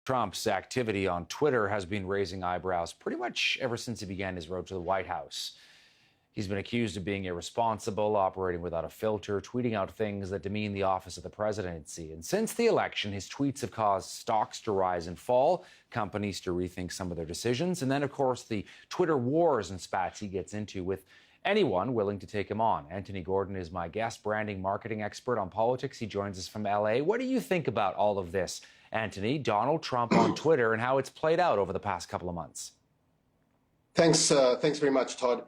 Trump's activity on Twitter has been raising eyebrows pretty much ever since he began his road to the White House. He's been accused of being irresponsible, operating without a filter, tweeting out things that demean the office of the presidency. And since the election, his tweets have caused stocks to rise and fall, companies to rethink some of their decisions, and then, of course, the Twitter wars and spats he gets into with anyone willing to take him on. Antony Gordon is my guest, branding marketing expert on politics. He joins us from LA. What do you think about all of this, Antony? Donald Trump on Twitter and how it's played out over the past couple of months. Thanks very much, Todd.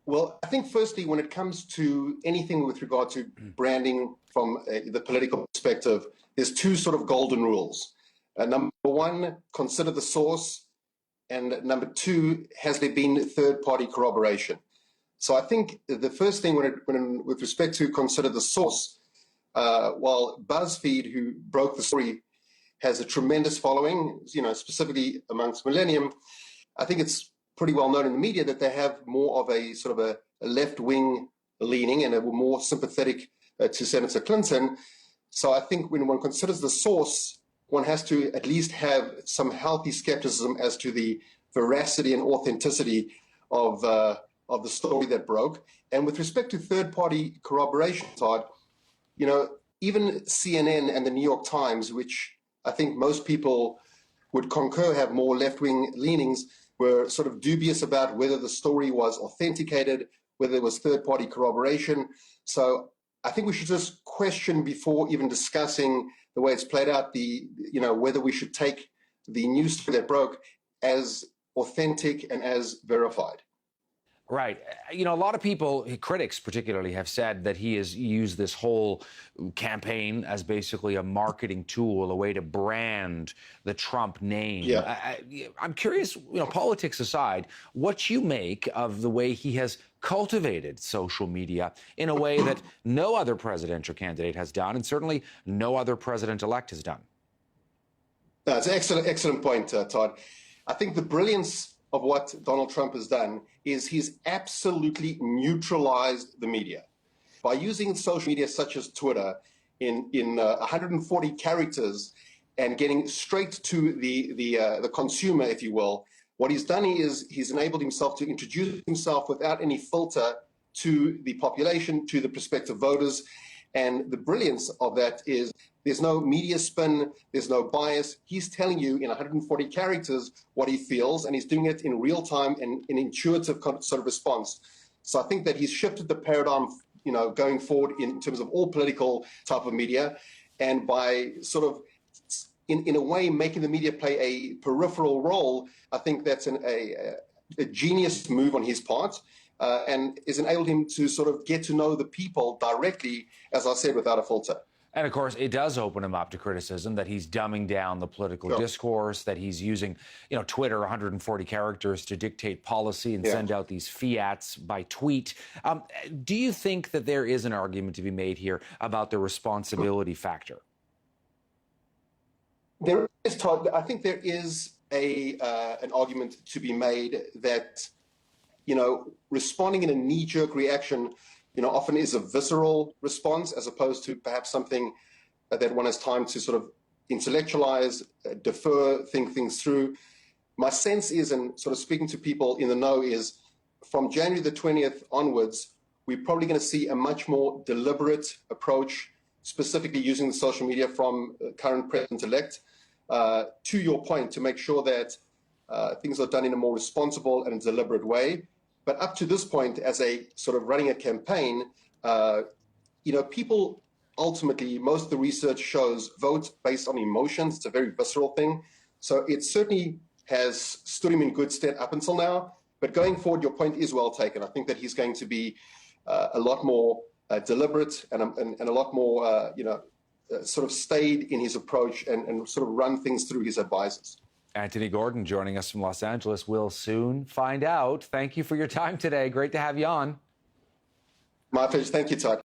Well, I think firstly, when it comes to anything with regard to branding from the political perspective, there's two sort of golden rules. Number one, consider the source. And number two, has there been third-party corroboration? So I think the first thing with respect to consider the source, while BuzzFeed, who broke the story, has a tremendous following, specifically amongst Millennium, I think it's pretty well known in the media that they have more of a sort of a left-wing leaning and are more sympathetic to Senator Clinton. So I think when one considers the source, one has to at least have some healthy skepticism as to the veracity and authenticity of the story that broke. And with respect to third-party corroboration, Todd, even CNN and the New York Times, which I think most people would concur have more left-wing leanings, were sort of dubious about whether the story was authenticated, whether there was third-party corroboration. So I think we should just question before even discussing the way it's played out, whether we should take the news story that broke as authentic and as verified. Right. A lot of people, critics particularly, have said that he has used this whole campaign as basically a marketing tool, a way to brand the Trump name. Yeah. I'm curious, politics aside, what you make of the way he has cultivated social media in a way that no other presidential candidate has done, and certainly no other president-elect has done. That's an excellent point, Todd. I think the brilliance of what Donald Trump has done is he's absolutely neutralized the media. By using social media such as Twitter in 140 characters and getting straight to the consumer, if you will, what he's done is he's enabled himself to introduce himself without any filter to the population, to the prospective voters. And the brilliance of that is there's no media spin, there's no bias. He's telling you in 140 characters what he feels, and he's doing it in real time and an intuitive sort of response. So I think that he's shifted the paradigm, going forward in terms of all political type of media, and by sort of, in a way, making the media play a peripheral role, I think that's a genius move on his part. And has enabled him to sort of get to know the people directly, as I said, without a filter. And, of course, it does open him up to criticism that he's dumbing down the political discourse, that he's using, Twitter, 140 characters to dictate policy and send out these fiats by tweet. Do you think that there is an argument to be made here about the responsibility factor? There is, Todd. I think there is an argument to be made that responding in a knee-jerk reaction, often is a visceral response as opposed to perhaps something that one has time to sort of intellectualize, defer, think things through. My sense is, and sort of speaking to people in the know, is from January the 20th onwards, we're probably going to see a much more deliberate approach, specifically using the social media from current president-elect, to your point, to make sure that things are done in a more responsible and deliberate way. But up to this point, as a sort of running a campaign, people ultimately, most of the research shows, vote based on emotions. It's a very visceral thing. So it certainly has stood him in good stead up until now. But going forward, your point is well taken. I think that he's going to be a lot more deliberate and a lot more, sort of stayed in his approach and sort of run things through his advisors. Antony Gordon joining us from Los Angeles. We'll soon find out. Thank you for your time today. Great to have you on. My pleasure. Thank you, Todd.